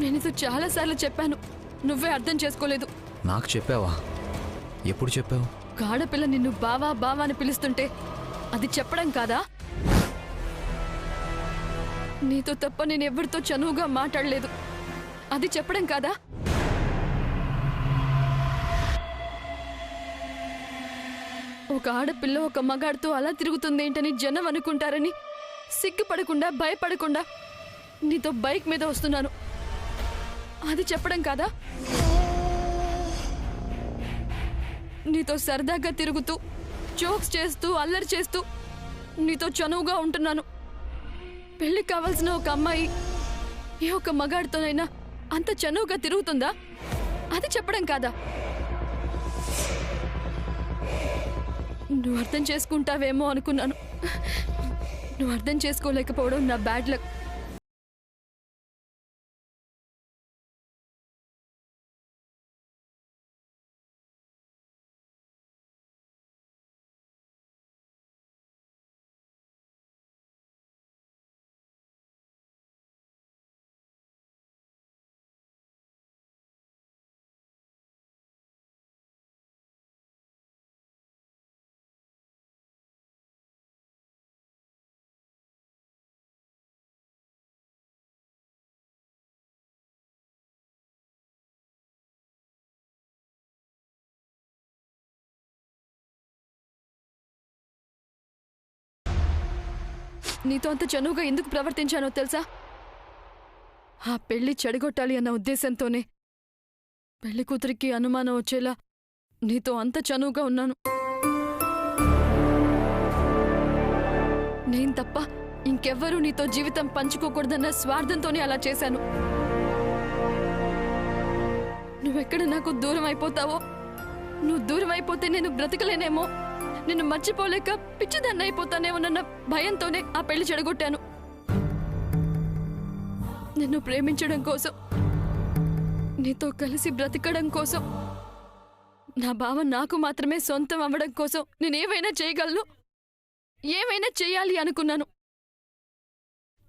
నేను ఇది చాలాసార్లు చెప్పాను, నువ్వే అర్థం చేసుకోలేదు. నాకు చెప్పావా? ఎప్పుడు చెప్పావు? ఆడపిల్ల నిన్ను బావా బావా అని పిలుస్తుంటే అది చెప్పడం కాదా? నీతో తప్ప నేను ఎవరితో చనువుగా మాట్లాడలేదు, అది చెప్పడం కాదా? ఒక ఆడపిల్ల ఒక మగాడితో అలా తిరుగుతుందేంటని జనం అనుకుంటారని సిగ్గుపడకుండా భయపడకుండా నీతో బైక్ మీద వస్తున్నాను, అది చెప్పడం కాదా? నీతో సరదాగా తిరుగుతూ జోక్స్ చేస్తూ అల్లరి చేస్తూ నీతో చనువుగా ఉంటున్నాను. పెళ్లి కావాల్సిన ఒక అమ్మాయి ఏ ఒక మగాడితోనైనా అంత చనువుగా తిరుగుతుందా? అది చెప్పడం కాదా? నువ్వు అర్థం చేసుకుంటావేమో అనుకున్నాను, నువ్వు అర్థం చేసుకోలేకపోవడం నా బ్యాడ్ లక్. నీతో అంత చనువుగా ఎందుకు ప్రవర్తించానో తెలుసా? ఆ పెళ్లి చెడగొట్టాలి అన్న ఉద్దేశంతోనే పెళ్లి కూతురికి అనుమానం వచ్చేలా నీతో అంత చనువుగా ఉన్నాను. నేను తప్ప ఇంకెవ్వరూ నీతో జీవితం పంచుకోకూడదన్న స్వార్థంతోనే అలా చేశాను. నువ్వెక్కడ నాకు దూరం అయిపోతావో, నువ్వు దూరం అయిపోతే నేను బ్రతకలేనేమో, నిన్ను మర్చిపోలేక పిచ్చిదాన్ని అయిపోతానేమోనన్న భయంతోనే ఆ పెళ్లి చెడగొట్టాను. నిన్ను ప్రేమించడం కోసం, నీతో కలిసి బ్రతకడం కోసం, నా భావ నాకు మాత్రమే సొంతం అవ్వడం కోసం నేనేమైనా చేయగలను, ఏమైనా చేయాలి అనుకున్నాను.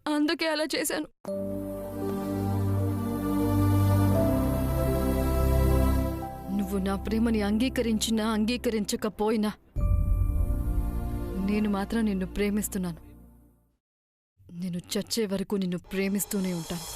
అందుకే అలా చేశాను. నువ్వు నా ప్రేమని అంగీకరించినా అంగీకరించకపోయినా నేను మాత్రం నిన్ను ప్రేమిస్తున్నాను. నేను చచ్చే వరకు నిన్ను ప్రేమిస్తూనే ఉంటాను.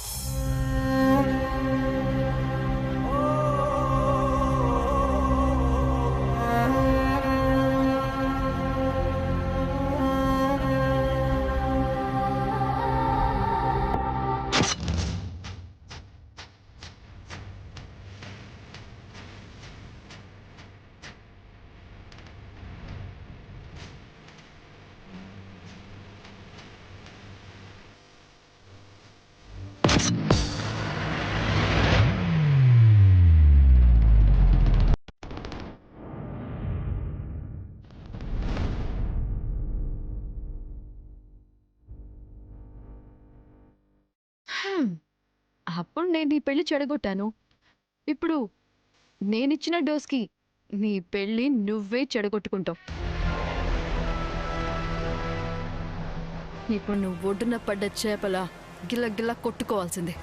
అప్పుడు నేను నీ పెళ్లి చెడగొట్టాను. ఇప్పుడు నేనిచ్చిన డోస్కి నీ పెళ్లి నువ్వే చెడగొట్టుకుంటావు. ఇప్పుడు నువ్వు ఒడ్డున పడ్డ చేపల గిల్ల గిల్ల కొట్టుకోవాల్సిందే.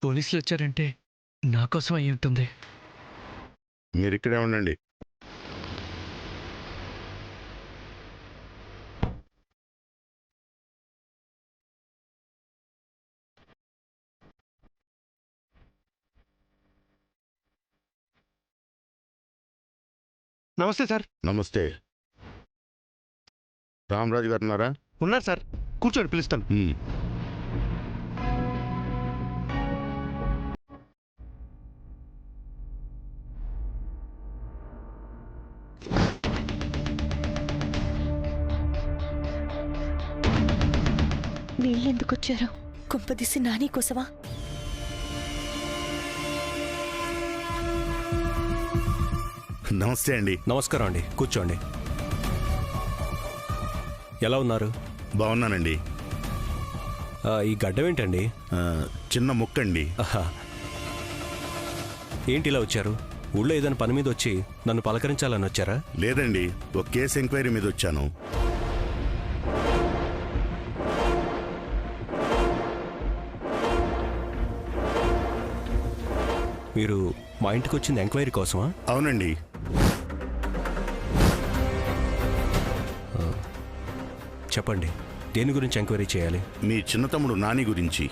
పోలీసులు వచ్చారంటే నా కోసం అయి ఉంటుంది. మీరు ఇక్కడే ఉండండి. నమస్తే సార్. నమస్తే. రామరాజు గారు ఉన్నారా? ఉన్నారు సార్, కూర్చోండి, పిలుస్తాను. వీళ్ళెందుకొచ్చారు? కుంపదీసి నాని కోసమా? నమస్తే అండి. నమస్కారం అండి, కూర్చోండి. ఎలా ఉన్నారు? బాగున్నానండి. ఈ గడ్డం ఏంటండి? చిన్న ముక్కండి. ఆహా. ఏంటి ఇలా వచ్చారు? ఊళ్ళో ఏదైనా పని మీద వచ్చి నన్ను పలకరించాలని వచ్చారా? లేదండి, ఒక కేసు ఎంక్వైరీ మీద వచ్చాను. మీరు మా ఇంటికి వచ్చింది ఎంక్వైరీ కోసమా? అవునండి. చెప్పండి, దేని గురించి ఎంక్వైరీ చేయాలి? మీ చిన్న తమ్ముడు నాని గురించి.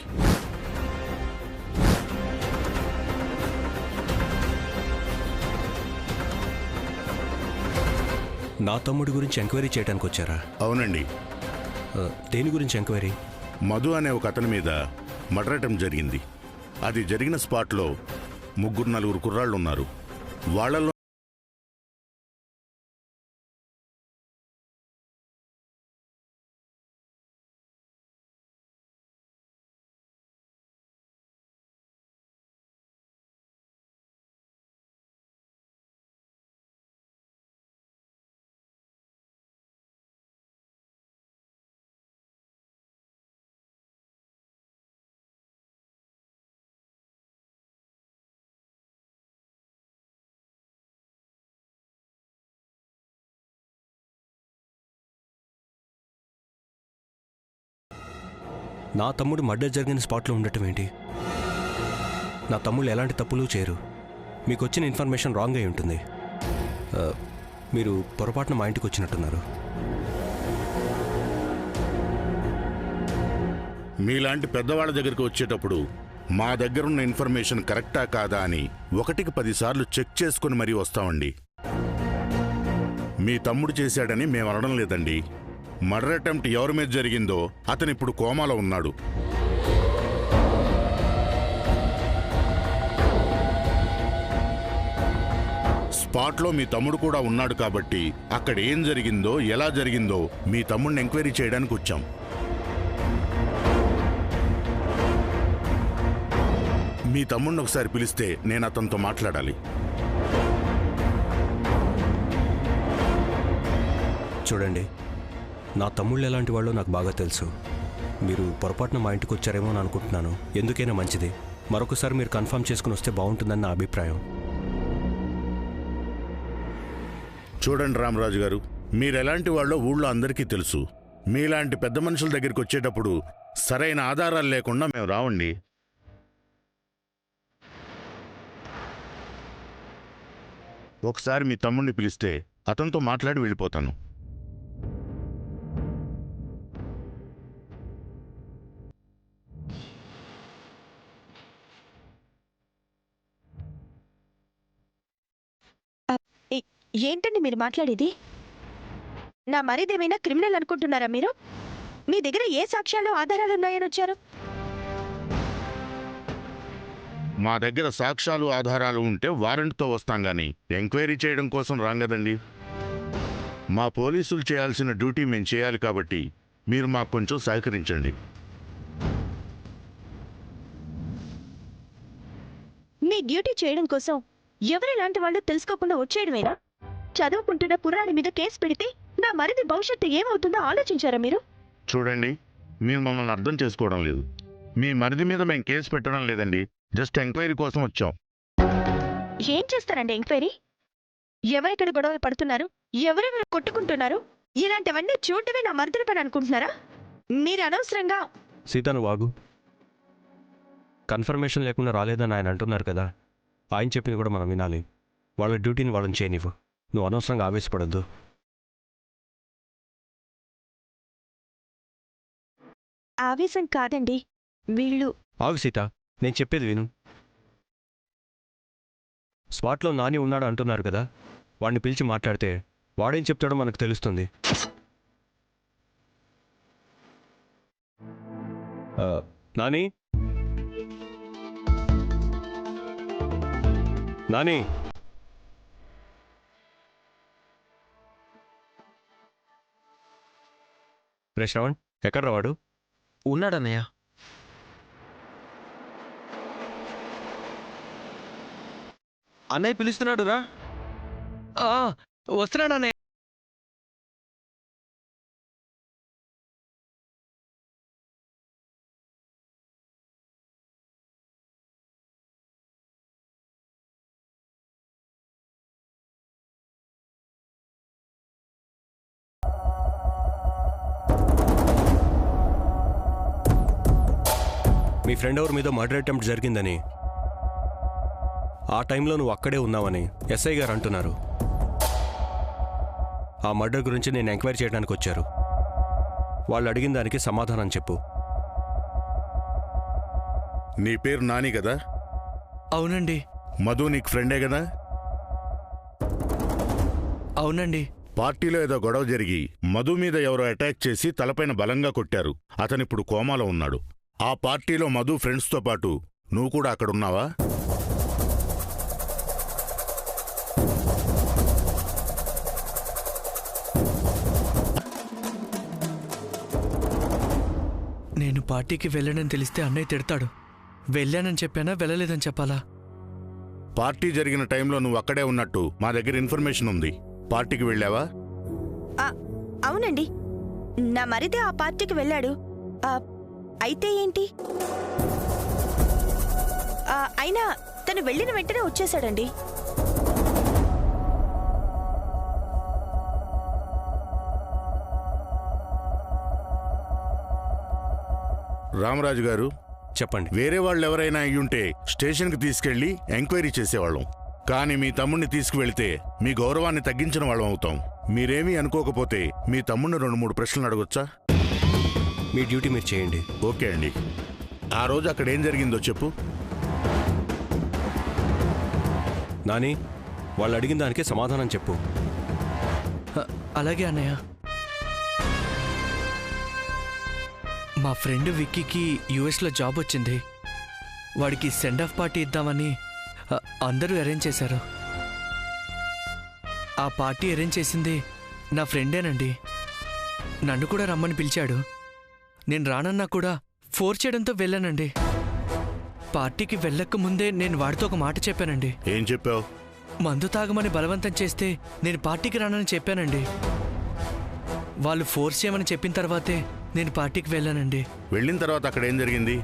నా తమ్ముడి గురించి ఎంక్వైరీ చేయడానికి వచ్చారా? అవునండి. దేని గురించి ఎంక్వైరీ? మధు అనే ఒక అతని మీద మర్డర్ అటెంప్ట్ జరిగింది. అది జరిగిన స్పాట్లో 3-4 కుర్రాళ్ళు ఉన్నారు. వాళ్ళలో నా తమ్ముడు మర్డర్ జరిగిన స్పాట్లో ఉండటం ఏంటి? నా తమ్ముళ్ళు ఎలాంటి తప్పులు చేయరు. మీకు వచ్చిన ఇన్ఫర్మేషన్ రాంగ్ అయి ఉంటుంది. మీరు పొరపాటున మా ఇంటికి వచ్చినట్టున్నారు. మీలాంటి పెద్దవాళ్ళ దగ్గరికి వచ్చేటప్పుడు మా దగ్గరున్న ఇన్ఫర్మేషన్ కరెక్టా కాదా అని 1కి 10 సార్లు చెక్ చేసుకుని మరీ వస్తామండి. మీ తమ్ముడు చేశాడని మేము అనడం లేదండి. మర్డర్ అటెంప్ట్ ఎవరి మీద జరిగిందో అతను ఇప్పుడు కోమాలో ఉన్నాడు. స్పాట్లో మీ తమ్ముడు కూడా ఉన్నాడు కాబట్టి అక్కడ ఏం జరిగిందో ఎలా జరిగిందో మీ తమ్ముడిని ఎంక్వైరీ చేయడానికి వచ్చాం. మీ తమ్ముడిని ఒకసారి పిలిస్తే నేను అతనితో మాట్లాడాలి. చూడండి, నా తమ్ముళ్ళు ఎలాంటి వాళ్ళో నాకు బాగా తెలుసు. మీరు పొరపాటున మా ఇంటికి వచ్చారేమో అని అనుకుంటున్నాను. ఎందుకైనా మంచిది, మరొకసారి మీరు కన్ఫర్మ్ చేసుకుని వస్తే బాగుంటుందని నా అభిప్రాయం. చూడండి రామరాజు గారు, మీరెలాంటి వాళ్ళో ఊళ్ళో అందరికీ తెలుసు. మీలాంటి పెద్ద మనుషుల దగ్గరికి వచ్చేటప్పుడు సరైన ఆధారాలు లేకుండా మేము రావండి. ఒకసారి మీ తమ్ముడిని పిలిస్తే అతనితో మాట్లాడి వెళ్ళిపోతాను. ఏంటండి మీరు మాట్లాడేది? నా మరిదేమైనా క్రిమినల్ అనుకుంటున్నారా మీరు? మీ దగ్గర ఏ సాక్ష్యాలు ఆధారాలు ఉన్నాయని వచ్చారు? మా దగ్గర సాక్ష్యాలు ఆధారాలు ఉంటే వారెంట్తో వస్తాం గానీ ఎంక్వైరీ చేయడం కోసం రాం కదండి. మా పోలీసులు చేయాల్సిన డ్యూటీ మేము చేయాలి కాబట్టి మీరు మాకు కొంచెం సహకరించండి. మీ డ్యూటీ చేయడం కోసం ఎవరిలాంటి వాళ్ళు తెలుసుకోకుండా వచ్చేయడమేనా? చదువుకుంటున్న కుర్రాడి మీద కేసు పెడితే నా మరిది భవిష్యత్తు ఏమవుతుందో ఆలోచించారా మీరు? చూడండి, మీరు మమ్మల్ని అర్థం చేసుకోవడం లేదు. మీ మరిది మీద మేము కేసు పెట్టడం లేదండి, జస్ట్ ఎంక్వైరీ కోసం వచ్చాం. ఏం చేస్తారండి ఎంక్వైరీ? ఎవరెక్కడ గొడవ పడుతున్నారు, ఎవరెవరు కొట్టుకుంటున్నారు, ఇలాంటివన్నీ చూడటమే నా మరిదిని పని అనుకుంటున్నారా? మీరు అనవసరంగా. సీతాను వాగు. కన్ఫర్మేషన్ లేకుండా రాలేదని ఆయన అంటున్నారు కదా, ఆయన చెప్పింది కూడా మనం వినాలి. వాళ్ళ డ్యూటీని వాళ్ళని చేయనివ్వు. నువ్వు అనవసరంగా ఆవేశపడద్దు. ఆవేశం కాదండి, వీళ్ళు. ఆగు సీత, నేను చెప్పేది విను. స్పాట్లో నాని ఉన్నాడు అంటున్నారు కదా, వాడిని పిలిచి మాట్లాడితే వాడేం చెప్తాడో మనకు తెలుస్తుంది. నాని, నాని. రే శ్రవణ్, ఎక్కడ రావాడు? ఉన్నాడన్నయ్య. అన్నయ్య పిలుస్తున్నాడు రా. వస్తున్నాను అన్నయ్య. మీ ఫ్రెండ్ ఎవరి మీద మర్డర్ అటెంప్ట్ జరిగిందని, ఆ టైంలో నువ్వు అక్కడే ఉన్నావని ఎస్ఐ గారు అంటున్నారు. ఆ మర్డర్ గురించి నేను ఎంక్వైరీ చేయడానికి వచ్చారు. వాళ్ళు అడిగిన దానికి సమాధానం చెప్పు. నీ పేరు నాని కదా? అవునండి. మధు నీకు ఫ్రెండే కదా? అవునండి. పార్టీలో ఏదో గొడవ జరిగి మధు మీద ఎవరో అటాక్ చేసి తలపైన బలంగా కొట్టారు. అతనిప్పుడు కోమాలో ఉన్నాడు. ఆ పార్టీలో మధు ఫ్రెండ్స్తో పాటు నువ్వు కూడా అక్కడున్నావా? నేను పార్టీకి వెళ్ళానని తెలిస్తే అన్నయ్య తిడతాడు. వెళ్ళానని చెప్పానా వెళ్ళలేదని చెప్పాలా? పార్టీ జరిగిన టైంలో నువ్వు అక్కడే ఉన్నట్టు మా దగ్గర ఇన్ఫర్మేషన్ ఉంది. పార్టీకి వెళ్ళావా? అవునండి, నా మరిది ఆ పార్టీకి వెళ్ళాడు. అయితే ఏంటి? అయినా తను వెళ్ళిన వెంటనే వచ్చేశాడండి. రామరాజు గారు చెప్పండి. వేరే వాళ్ళు ఎవరైనా అయ్యుంటే స్టేషన్కి తీసుకెళ్లి ఎంక్వైరీ చేసేవాళ్ళం. కానీ మీ తమ్ముణ్ణి తీసుకువెళితే మీ గౌరవాన్ని తగ్గించిన వాళ్ళం అవుతాం. మీరేమీ అనుకోకపోతే మీ తమ్ముడిని 2-3 ప్రశ్నలు అడగొచ్చా? మీ డ్యూటీ మీరు చేయండి. ఓకే అండి. ఆ రోజు అక్కడ ఏం జరిగిందో చెప్పు. నాని, వాళ్ళు అడిగిన దానికి సమాధానం చెప్పు. అలాగే అన్నయ్య. మా ఫ్రెండ్ విక్కీకి యుఎస్లో జాబ్ వచ్చింది. వాడికి సెండ్ ఆఫ్ పార్టీ ఇద్దామని అందరూ అరేంజ్ చేశారు. ఆ పార్టీ అరేంజ్ చేసింది నా ఫ్రెండేనండి. నన్ను కూడా రమ్మని పిలిచాడు. నేను రానన్నా కూడా ఫోర్స్ చేయడంతో వెళ్ళానండి. పార్టీకి వెళ్ళక ముందే నేను వాడితో ఒక మాట చెప్పానండి. ఏం చెప్పావు? మందు తాగమని బలవంతం చేస్తే నేను పార్టీకి రానని చెప్పానండి. వాళ్ళు ఫోర్స్ చేయమని చెప్పిన తర్వాతే నేను పార్టీకి వెళ్ళానండి. వెళ్ళిన తర్వాత అక్కడ ఏం జరిగింది?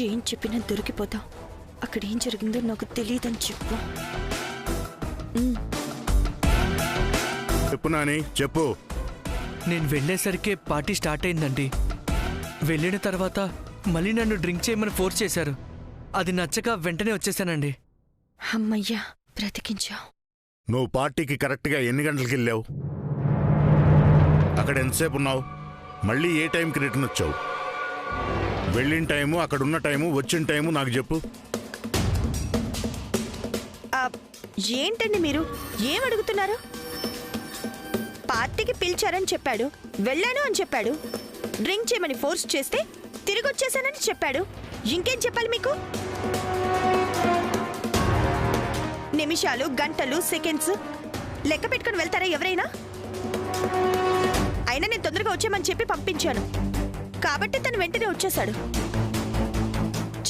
ఏం చెప్పినా దొరికిపోతాం. అక్కడ ఏం జరిగిందో నాకు తెలియదని చెప్పు. చెప్పు నాని, చెప్పు. నేను వెళ్ళేసరికి పార్టీ స్టార్ట్ అయిందండి. వెళ్ళిన తర్వాత మళ్ళీ నన్ను డ్రింక్ చేయమని ఫోర్స్ చేశారు. అది నచ్చక వెంటనే వచ్చేసానండి. అమ్మయ్యా, బ్రతికించావు. నువ్వు పార్టీకి కరెక్ట్గా ఎన్ని గంటలకు వెళ్ళావు? అక్కడ ఎంతసేపు ఉన్నావు? మళ్ళీ ఏ టైంకి రిటర్న్ వచ్చావు? వెళ్ళిన టైము, అక్కడున్న టైము, వచ్చిన టైము నాకు చెప్పు. ఏంటండి మీరు ఏం అడుగుతున్నారు? పార్టీకి పిలిచారని చెప్పాడు, వెళ్ళాను అని చెప్పాడు. డ్రింక్ చేయమని ఫోర్స్ చేస్తే తిరిగి వచ్చేసానని చెప్పాడు. ఇంకేం చెప్పాలి మీకు? నిమిషాలు, గంటలు, సెకండ్స్ లెక్క పెట్టుకుని వెళ్తారా ఎవరైనా? అయినా నేను తొందరగా వచ్చామని చెప్పి పంపించాను కాబట్టి తను వెంటనే వచ్చేశాడు.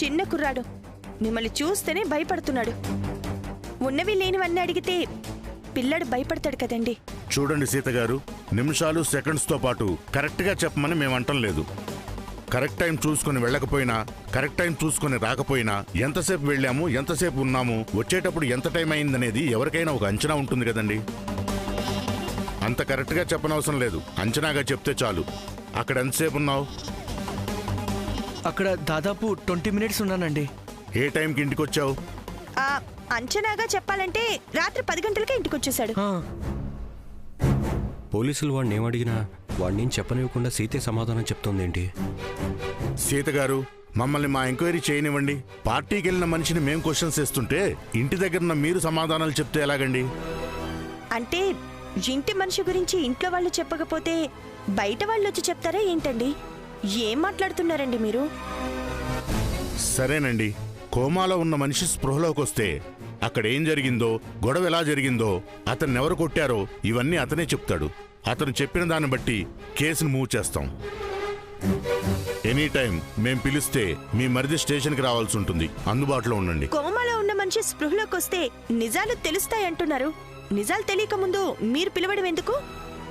చిన్న కుర్రాడు, మిమ్మల్ని చూస్తేనే భయపడుతున్నాడు. ఉన్నవి లేనివన్నీ అడిగితే పిల్లాడు భయపడతాడు కదండి. చూడండి సీత గారు, నిమిషాలు, సెకండ్స్తో పాటు కరెక్ట్గా చెప్పమని మేము అంటం లేదు. కరెక్ట్ టైం చూసుకుని వెళ్ళకపోయినా, కరెక్ట్ టైం చూసుకుని రాకపోయినా, ఎంతసేపు వెళ్ళాము, ఎంతసేపు ఉన్నాము, వచ్చేటప్పుడు ఎంత టైం అయిందనేది ఎవరికైనా ఒక అంచనా ఉంటుంది కదండి. అంత కరెక్ట్గా చెప్పనవసరం లేదు, అంచనాగా చెప్తే చాలు. అక్కడ ఎంతసేపు ఉన్నావు? అక్కడ దాదాపు 20 మినిట్స్ ఉన్నానండి. ఏ టైంకి ఇంటికి వచ్చావు? అంచనాగా చెప్పాలంటే రాత్రి 10 గంటలకే ఇంటికి వచ్చేసాడు. పోలీసులు వాడిని ఏమడిగినా వాడిని చెప్పనివ్వకుండా సీతే సమాధానం చెప్తోందేంటి? సీత గారు, మమ్మల్ని మా ఎంక్వైరీ చేయనివ్వండి. పార్టీకి వెళ్ళిన మనిషిని మేం క్వశ్చన్స్ వేస్తుంటే ఇంటి దగ్గర మీరు సమాధానాలు చెప్తే ఎలాగండి? అంటే ఇంటి మనిషి గురించి ఇంట్లో వాళ్ళు చెప్పకపోతే బయట వాళ్ళు వచ్చి చెప్తారా ఏంటండి? ఏం మాట్లాడుతున్నారండి మీరు? సరేనండి, కోమాలో ఉన్న మనిషి స్పృహలోకి వస్తే అక్కడ ఏం జరిగిందో, గొడవ ఎలా జరిగిందో, అతన్నెవరు కొట్టారో ఇవన్నీ అతనే చెప్తాడు. అతను చెప్పిన దాన్ని బట్టి కేసును మూవ్ చేస్తాం. ఎనీ టైం మేం పిలిస్తే మీ మరిది స్టేషన్కి రావాల్సి ఉంటుంది. అందుబాటులో ఉండండి. కోమాలో ఉన్న మనిషి స్పృహలోకి వస్తే నిజాలు తెలుస్తాయంటున్నారు. నిజాలు తెలియక ముందు మీరు పిలవడం ఎందుకు?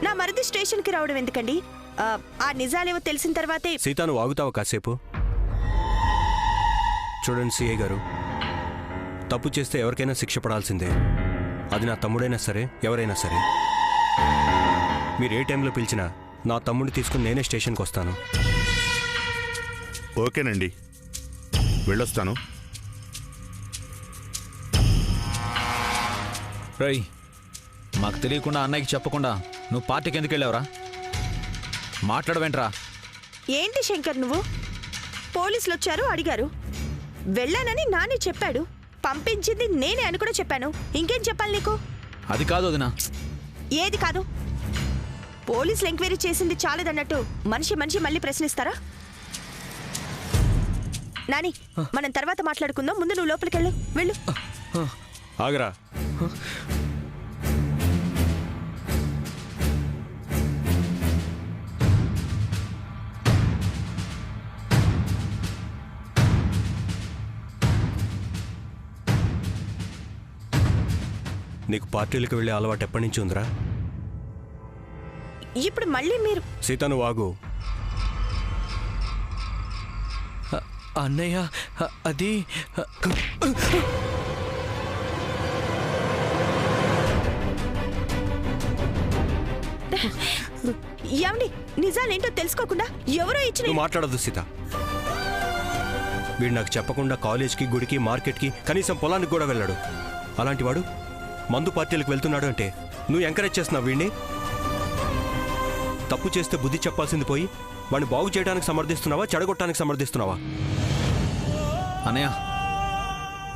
నా మరిది స్టేషన్కి రావడం ఎందుకండి? ఆ నిజాలేవో తెలిసిన తర్వాతే. సీత, నువ్వు ఆగుతావా కాసేపు? చూడండి సిఐ గారు, తప్పు చేస్తే ఎవరికైనా శిక్ష పడాల్సిందే. అది నా తమ్ముడైనా సరే, ఎవరైనా సరే. మీరు ఏ టైంలో పిలిచినా నా తమ్ముడిని తీసుకుని నేనే స్టేషన్కి వస్తాను. ఓకేనండి, వెళ్ళొస్తాను. రై, మాకు తెలియకుండా అన్నయ్యకి చెప్పకుండా నువ్వు పార్టీకి ఎందుకు వెళ్ళావురా? మాట్లాడవేంట్రా? ఏంటి శంకర్ నువ్వు? పోలీసులు వచ్చారు, అడిగారు. వెళ్ళానని నాని చెప్పాడు. పంపించింది నేనే అని కూడా చెప్పాను. ఇంకేం చెప్పాలి నీకు? అది కాదు వదినా. ఏది కాదు? పోలీసులు ఎంక్వైరీ చేసింది చాలేదన్నట్టు మనిషి మళ్ళీ ప్రశ్నిస్తారా? నాని, మనం తర్వాత మాట్లాడుకుందాం. ముందు నువ్వు లోపలికి వెళ్ళు. ఆగరా. నీకు పార్టీలకు వెళ్ళే అలవాటు ఎప్పటి నుంచి ఉందిరా? ఇప్పుడు మళ్ళీ మీరు. సీత, నువ్వు ఆగు. అన్నయ్య, అది ఏమండి, నిజాలేంటో తెలుసుకోకుండా ఎవరో ఇచ్చిన. నువ్వు మాట్లాడద్దు సీత. వీడు నాకు చెప్పకుండా కాలేజ్కి, గుడికి, మార్కెట్కి, కనీసం పొలానికి కూడా వెళ్ళాడు. అలాంటి వాడు మందు పార్టీలకు వెళ్తున్నాడు అంటే నువ్వు ఎంకరేజ్ చేస్తున్నావు వీడిని. తప్పు చేస్తే బుద్ధి చెప్పాల్సింది పోయి వాడిని బాగు చేయడానికి సమర్థిస్తున్నావా, చెడగొట్టడానికి సమర్థిస్తున్నావా? అన్నయ్య,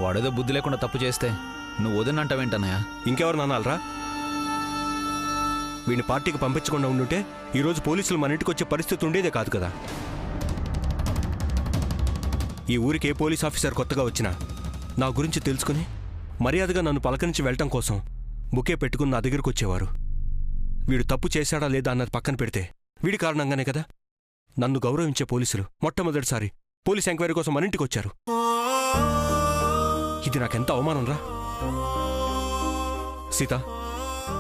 వాడేదో బుద్ధి లేకుండా తప్పు చేస్తే నువ్వు వదినంటావేంటన్నయ్య? ఇంకెవరు నానాలరా? వీడిని పార్టీకి పంపించకుండా ఉండుంటే ఈరోజు పోలీసులు మన ఇంటికి వచ్చే పరిస్థితి ఉండేదే కాదు కదా. ఈ ఊరికి ఏ పోలీస్ ఆఫీసర్ కొత్తగా వచ్చినా నా గురించి తెలుసుకుని మర్యాదగా నన్ను పలకరించి వెళ్ళటం కోసం బుకే పెట్టుకుని నా దగ్గరకు వచ్చేవారు. వీడు తప్పు చేశాడా లేదా అన్నది పక్కన పెడితే వీడి కారణంగానే కదా నన్ను గౌరవించే పోలీసులు మొట్టమొదటిసారి పోలీస్ ఎంక్వైరీ కోసం మన ఇంటికి వచ్చారు. ఇది నాకెంత అవమానం రా. సీత,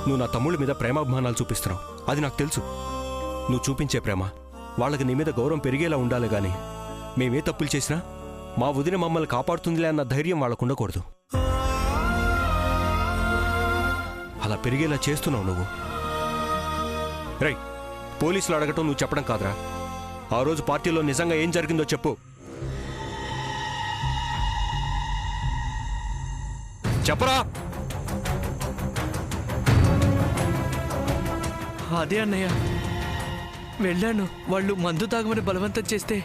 నువ్వు నా తమ్ముళ్ళ మీద ప్రేమాభిమానాలు చూపిస్తున్నావు, అది నాకు తెలుసు. నువ్వు చూపించే ప్రేమ వాళ్ళకి నీ మీద గౌరవం పెరిగేలా ఉండాలి గాని మేమే తప్పులు చేసినా మా వదిన మమ్మల్ని కాపాడుతుందిలే అన్న ధైర్యం వాళ్ళకు ఉండకూడదు. అలా పెరిగేలా చేస్తున్నావు నువ్వు. రై, పోలీసులు అడగటం నువ్వు చెప్పడం కాదురా. ఆ రోజు పార్టీలో నిజంగా ఏం జరిగిందో చెప్పు. చెప్పరా. అదే అన్నయ్య, వెళ్ళాను. వాళ్ళు మందు తాగమని బలవంతం చేస్తే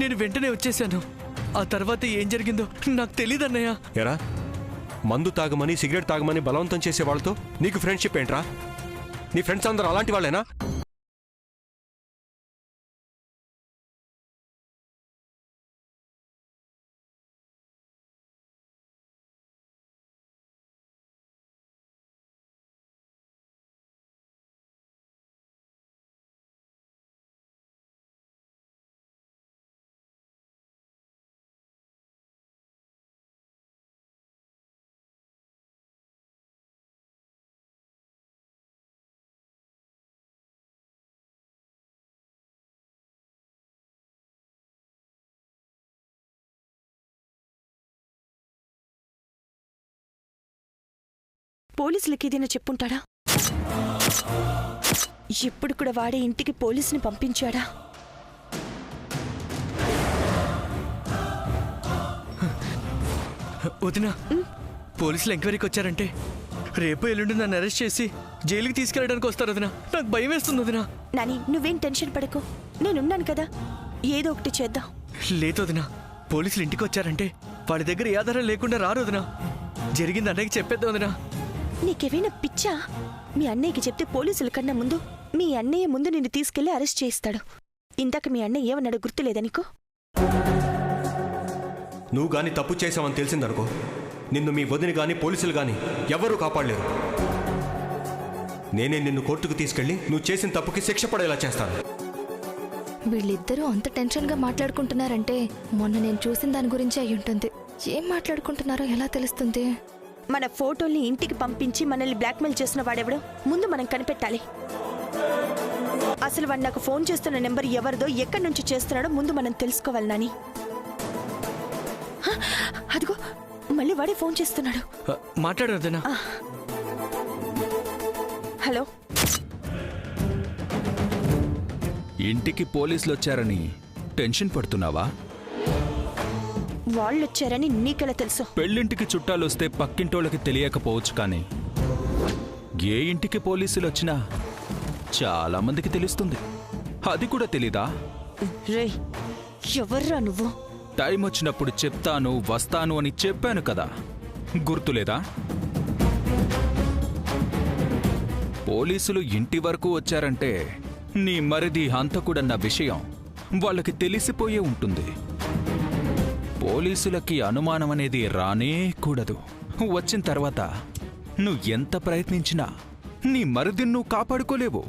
నేను వెంటనే వచ్చేసాను. ఆ తర్వాత ఏం జరిగిందో నాకు తెలీదన్నయ్య. ఎరా, మందు తాగమని, సిగరెట్ తాగమని బలవంతం చేసే వాళ్ళతో నీకు ఫ్రెండ్షిప్ ఏంట్రా? నీ ఫ్రెండ్స్ అందరూ అలాంటి వాళ్ళేనా? పోలీసులకి ఏదైనా చెప్పుంటాడా? ఇప్పుడు కూడా వాడే ఇంటికి పోలీసుని పంపించాడా? వదినా, పోలీసులు ఎంక్వైరీకి వచ్చారంటే రేపు ఎల్లుండి నన్ను అరెస్ట్ చేసి జైలుకి తీసుకెళ్ళడానికి వస్తారు వదినా. నాకు భయం వేస్తుంది వదినా. నాని, నువ్వేం టెన్షన్ పడకు, నేనున్నాను కదా, ఏదో ఒకటి చేద్దాం. లేదు వదినా, పోలీసులు ఇంటికి వచ్చారంటే వాళ్ళ దగ్గర ఏ ఆధారం లేకుండా రారు వదినా. జరిగింది అన్నయ్యకి చెప్పేద్దాం వదినా. నీకేమైనా పిచ్చా? మీ అన్నయ్యకి చెప్తే పోలీసుల కన్నా ముందు మీ అన్నయ్య ముందు నిన్ను తీసుకెళ్లి అరెస్ట్ చేయిస్తాడు. ఇందాక మీ అన్నయ్య ఏమన్నాడు గుర్తులేదా నీకు? నువ్వు గాని తప్పు చేశావని తెలిసిందనుకో, నిన్ను మీ వదిన గాని పోలీసులు గాని ఎవరూ కాపాడలేరు. నేనే నిన్ను కోర్టుకు తీసుకెళ్లి నువ్వు చేసిన తప్పుకి శిక్ష పడేలా చేస్తాను. వీళ్ళిద్దరూ అంత టెన్షన్గా మాట్లాడుకుంటున్నారంటే మొన్న నేను చూసిన దాని గురించి అయి ఉంటుంది. ఏం మాట్లాడుకుంటున్నారో ఎలా తెలుస్తుంది? మన ఫోటోల్ని ఇంటికి పంపించి మనల్ని బ్లాక్మెయిల్ చేసిన వాడెవడో ముందు మనం కనిపెట్టాలి. అసలు వాడు నాకు ఫోన్ చేస్తున్న నెంబర్ ఎవరిదో, ఎక్కడి నుంచి చేస్తున్నాడో ముందు మనం తెలుసుకోవాలి నాని. అదిగో మళ్ళీ వాడే ఫోన్ చేస్తున్నాడు. మాట్లాడొద్దునా? హలో. ఇంటికి పోలీసులు వచ్చారని టెన్షన్ పడుతున్నావా? వాళ్ళు వచ్చారని నీకెలా తెలుసు? పెళ్ళింటికి చుట్టాలొస్తే పక్కింటోళ్ళకి తెలియకపోవచ్చు, కానీ ఏ ఇంటికి పోలీసులు వచ్చినా చాలా మందికి తెలుస్తుంది. అది కూడా తెలీదా? రే, ఎవర్రా నువ్వు? టైం వచ్చినప్పుడు చెప్తాను, వస్తాను అని చెప్పాను కదా, గుర్తులేదా? పోలీసులు ఇంటి వరకు వచ్చారంటే నీ మరిది హంతకుడన్న విషయం వాళ్ళకి తెలిసిపోయే ఉంటుంది. పోలీసులకి అనుమానం అనేది రానే కూడదు. వచ్చిన తర్వాత నువ్వు ఎంత ప్రయత్నించినా నీ మరిదిని నువ్వు కాపాడుకోలేవు.